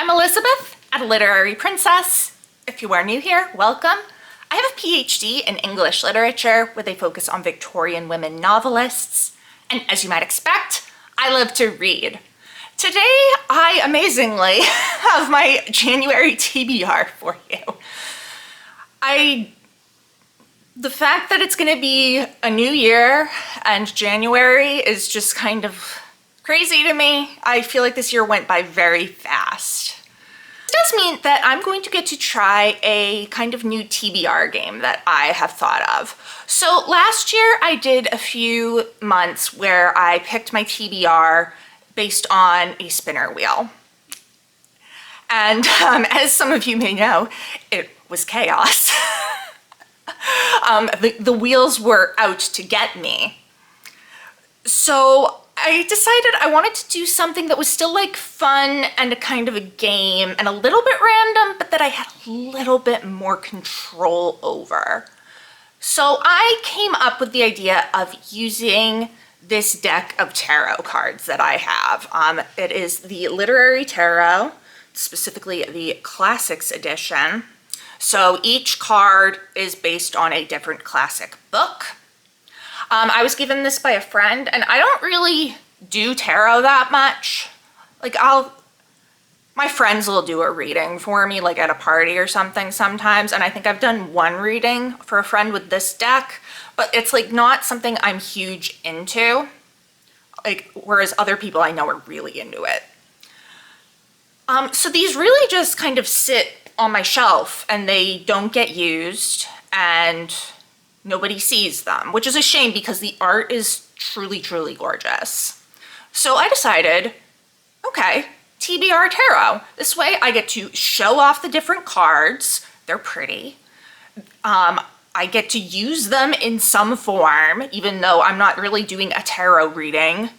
I'm Elizabeth at Literary Princess. If you are new here, welcome. I have a PhD in English literature with a focus on Victorian women novelists, and as you might expect, I love to read. Today, I amazingly have my January TBR for you. The fact that it's going to be a new year and January is just kind of crazy to me. I feel like this year went by very fast. It does mean that I'm going to get to try a kind of new TBR game that I have thought of. So last year I did a few months where I picked my TBR based on a spinner wheel. And as some of you may know, it was chaos. The wheels were out to get me. So I decided I wanted to do something that was still like fun and a kind of a game and a little bit random, but that I had a little bit more control over. So I came up with the idea of using this deck of tarot cards that I have. It is the Literary Tarot, specifically the Classics edition. So each card is based on a different classic book. I was given this by a friend, and I don't really do tarot that much. Like my friends will do a reading for me, like at a party or something sometimes, and I think I've done one reading for a friend with this deck, but it's like not something I'm huge into, like whereas other people I know are really into it. So these really just kind of sit on my shelf and they don't get used and nobody sees them, which is a shame because the art is truly, truly gorgeous. So I decided, okay, TBR Tarot. This way I get to show off the different cards. They're pretty. I get to use them in some form, even though I'm not really doing a tarot reading,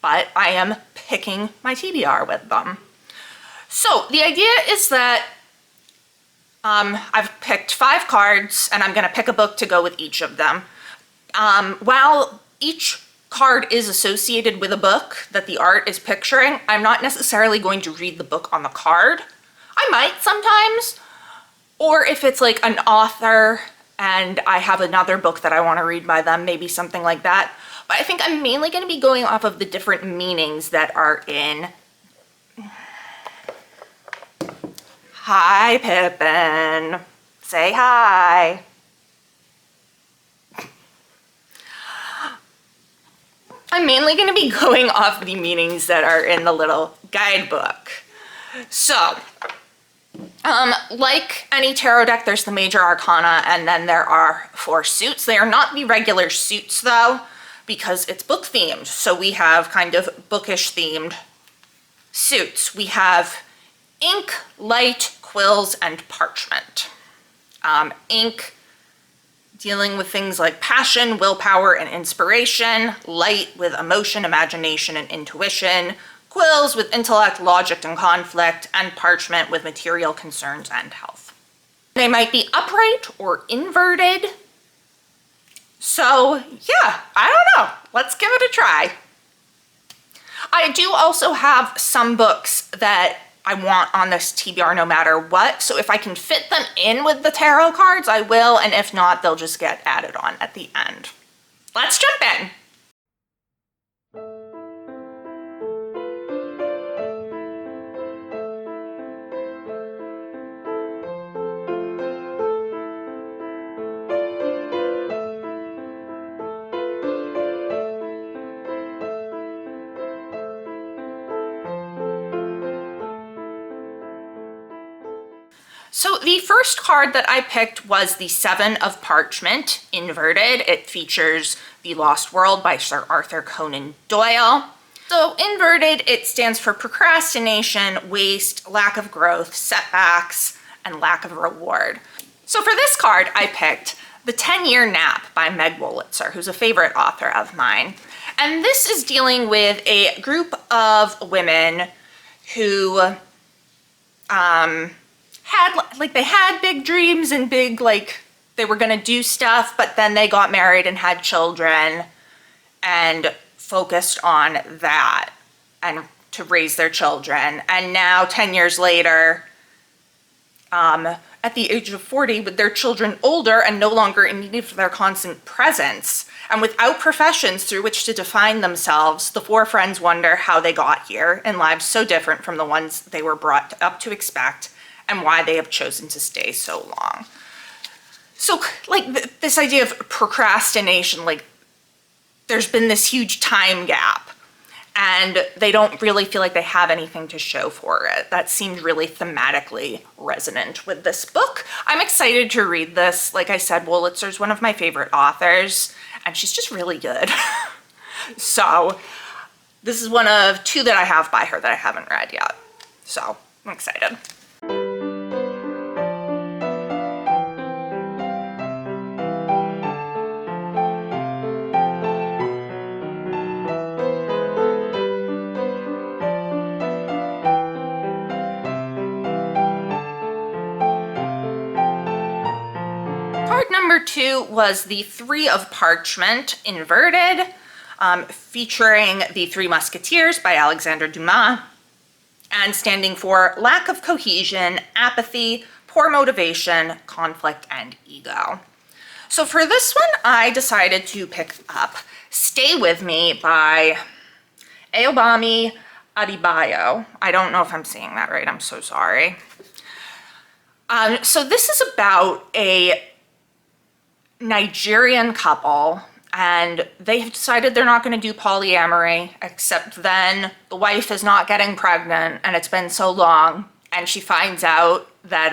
but I am picking my TBR with them. So the idea is that I've picked 5 cards and I'm gonna pick a book to go with each of them. While each card is associated with a book that the art is picturing, I'm not necessarily going to read the book on the card. I might sometimes, or if it's like an author and I have another book that I wanna read by them, maybe something like that. But I think I'm mainly gonna be going off of the different meanings that are in. Hi, Pippin. Say hi. I'm mainly going to be going off the meanings that are in the little guidebook. So, like any tarot deck, there's the major arcana, and then there are 4 suits. They are not the regular suits, though, because it's book themed. So we have kind of bookish themed suits. We have ink, light, quills, and parchment. Ink, dealing with things like passion, willpower, and inspiration. Light with emotion, imagination, and intuition. Quills with intellect, logic, and conflict. And parchment with material concerns and health. They might be upright or inverted. So yeah, I don't know. Let's give it a try. I do also have some books that I want on this TBR no matter what, so if I can fit them in with the tarot cards, I will, and if not, they'll just get added on at the end. Let's jump in! So the first card that I picked was the 7 of Parchment, inverted. It features The Lost World by Sir Arthur Conan Doyle. So inverted, it stands for procrastination, waste, lack of growth, setbacks, and lack of reward. So for this card, I picked The 10-Year Nap by Meg Wolitzer, who's a favorite author of mine. And this is dealing with a group of women who they had big dreams and big, like, they were gonna do stuff, but then they got married and had children and focused on that and to raise their children. And now 10 years later, at the age of 40, with their children older and no longer in need of their constant presence, and without professions through which to define themselves, the four friends wonder how they got here in lives so different from the ones they were brought up to expect, and why they have chosen to stay so long. So, like, this idea of procrastination, like, there's been this huge time gap, and they don't really feel like they have anything to show for it. That seemed really thematically resonant with this book. I'm excited to read this. Like I said, Wolitzer's one of my favorite authors, and she's just really good. So this is one of two that I have by her that I haven't read yet. So I'm excited. Number 2 was The Three of Parchment, inverted, featuring The Three Musketeers by Alexandre Dumas, and standing for lack of cohesion, apathy, poor motivation, conflict, and ego. So for this one, I decided to pick up Stay With Me by Ayobami Adebayo. I don't know if I'm saying that right, I'm so sorry. So this is about a Nigerian couple, and they have decided they're not going to do polyamory, except then the wife is not getting pregnant, and it's been so long, and she finds out that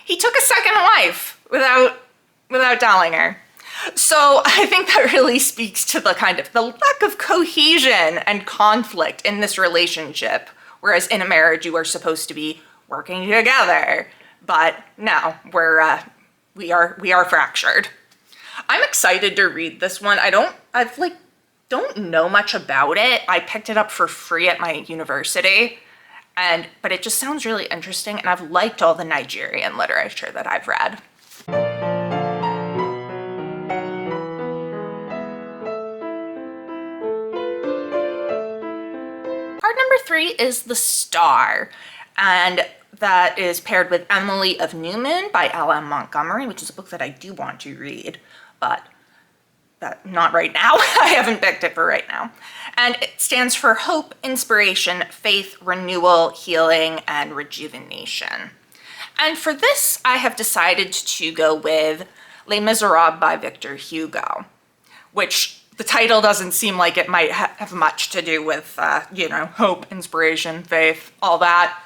he took a second wife without telling her. So I think that really speaks to the kind of the lack of cohesion and conflict in this relationship, whereas in a marriage you are supposed to be working together, but no, we are fractured. I'm excited to read this one. I don't know much about it. I picked it up for free at my university, but it just sounds really interesting, and I've liked all the Nigerian literature that I've read. Card number 3 is The Star, and that is paired with Emily of New Moon by L.M. Montgomery, which is a book that I do want to read, but not right now. I haven't picked it for right now. And it stands for hope, inspiration, faith, renewal, healing, and rejuvenation. And for this, I have decided to go with Les Miserables by Victor Hugo, which the title doesn't seem like it might have much to do with, hope, inspiration, faith, all that.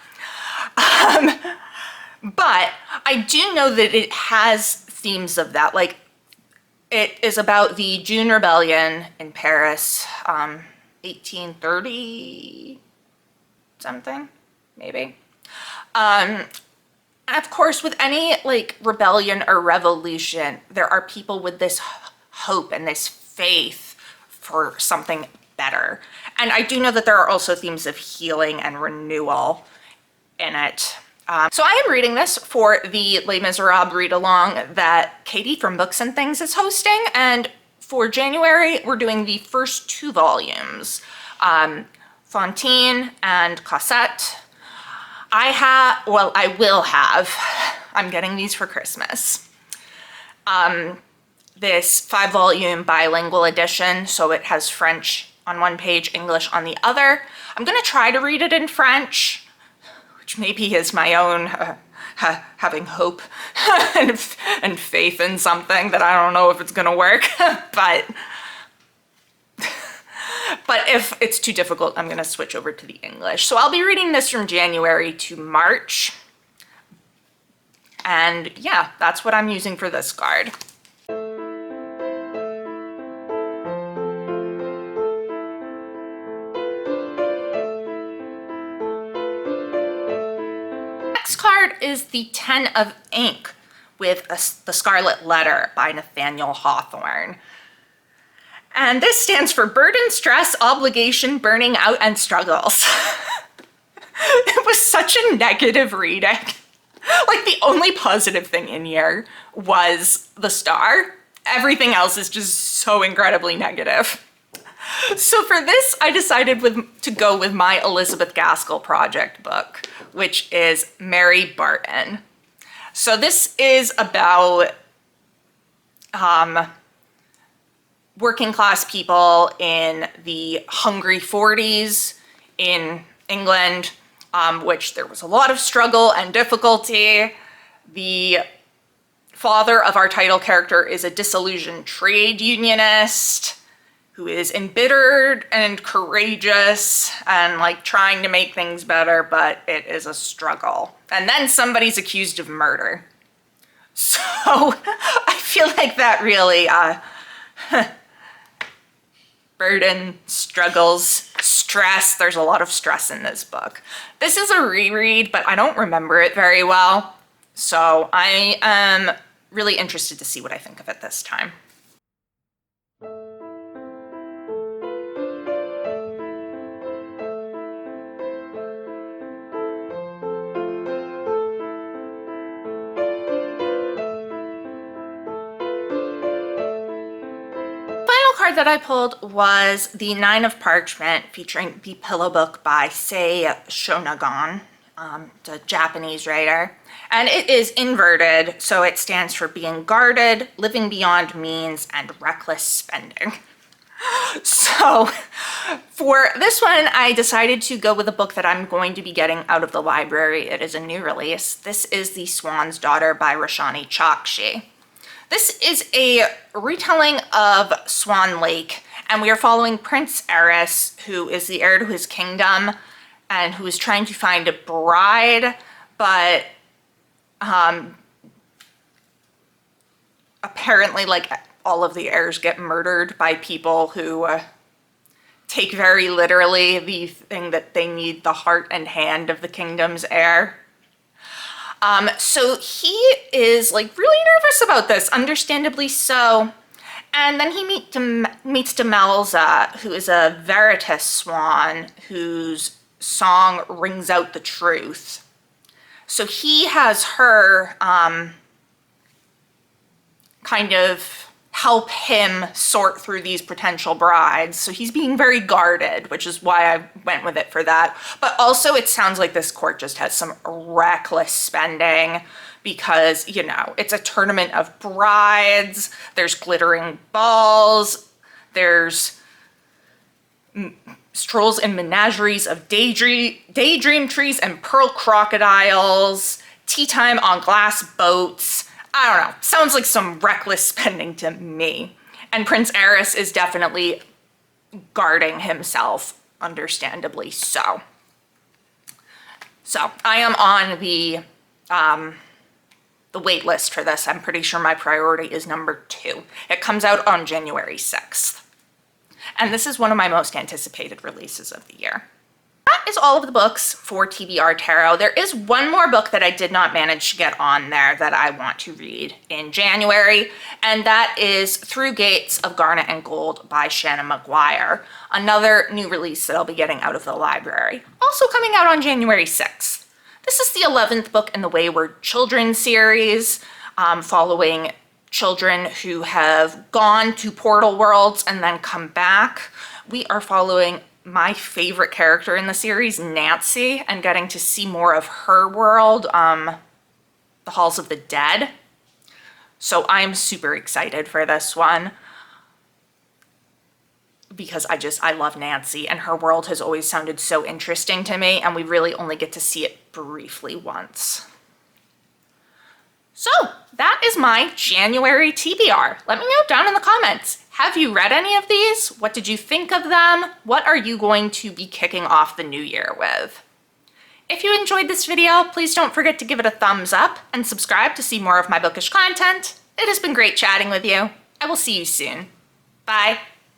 But I do know that it has themes of that. Like, it is about the June Rebellion in Paris, 1830 something, maybe. And of course, with any like rebellion or revolution, there are people with this hope and this faith for something better. And I do know that there are also themes of healing and renewal in it. So I am reading this for the Les Miserables read-along that Katie from Books and Things is hosting, and for January we're doing the first 2 volumes, Fantine and Cosette. I will have, I'm getting these for Christmas, this 5-volume bilingual edition, so it has French on one page, English on the other. I'm gonna try to read it in French, which maybe is my own having hope and faith in something that I don't know if it's gonna work, but if it's too difficult, I'm gonna switch over to the English. So I'll be reading this from January to March, and yeah, that's what I'm using for this card. Card is the 10 of Ink with The Scarlet Letter by Nathaniel Hawthorne. And this stands for burden, stress, obligation, burning out, and struggles. It was such a negative reading. Like, the only positive thing in here was the star. Everything else is just so incredibly negative. So for this, I decided to go with my Elizabeth Gaskell project book, which is Mary Barton. So this is about working class people in the hungry 40s in England, which there was a lot of struggle and difficulty. The father of our title character is a disillusioned trade unionist who is embittered and courageous and like trying to make things better, but it is a struggle. And then somebody's accused of murder. So I feel like that really burden, struggles, stress. There's a lot of stress in this book. This is a reread, but I don't remember it very well. So I am really interested to see what I think of it this time. Card that I pulled was the Nine of Parchment, featuring the Pillow Book by Sei Shonagon, the Japanese writer. And it is inverted, so it stands for being guarded, living beyond means, and reckless spending. So for this one, I decided to go with a book that I'm going to be getting out of the library. It is a new release. This is The Swan's Daughter by Roshani Chokshi. This is a retelling of Swan Lake, and we are following Prince Eris, who is the heir to his kingdom and who is trying to find a bride, but apparently like all of the heirs get murdered by people who take very literally the thing that they need the heart and hand of the kingdom's heir. So he is like really nervous about this, understandably so. And then he meets Demelza, who is a Veritas swan whose song rings out the truth. So he has her kind of help him sort through these potential brides. So he's being very guarded, which is why I went with it for that. But also it sounds like this court just has some reckless spending because, you know, it's a tournament of brides, there's glittering balls, there's strolls in menageries of daydream trees and pearl crocodiles, tea time on glass boats. I don't know, sounds like some reckless spending to me. And Prince Eris is definitely guarding himself, understandably so. So I am on the wait list for this. I'm pretty sure my priority is number 2. It comes out on January 6th. And this is one of my most anticipated releases of the year. That is all of the books for TBR Tarot. There is one more book that I did not manage to get on there that I want to read in January, and that is Through Gates of Garnet and Gold by Shannon Maguire, another new release that I'll be getting out of the library, also coming out on January 6th. This is the 11th book in the Wayward Children series, following children who have gone to portal worlds and then come back. We are following my favorite character in the series, Nancy, and getting to see more of her world, the Halls of the Dead. So I'm super excited for this one because I love Nancy, and her world has always sounded so interesting to me, and we really only get to see it briefly once. So that is my January TBR. Let me know down in the comments. Have you read any of these? What did you think of them? What are you going to be kicking off the new year with? If you enjoyed this video, please don't forget to give it a thumbs up and subscribe to see more of my bookish content. It has been great chatting with you. I will see you soon. Bye.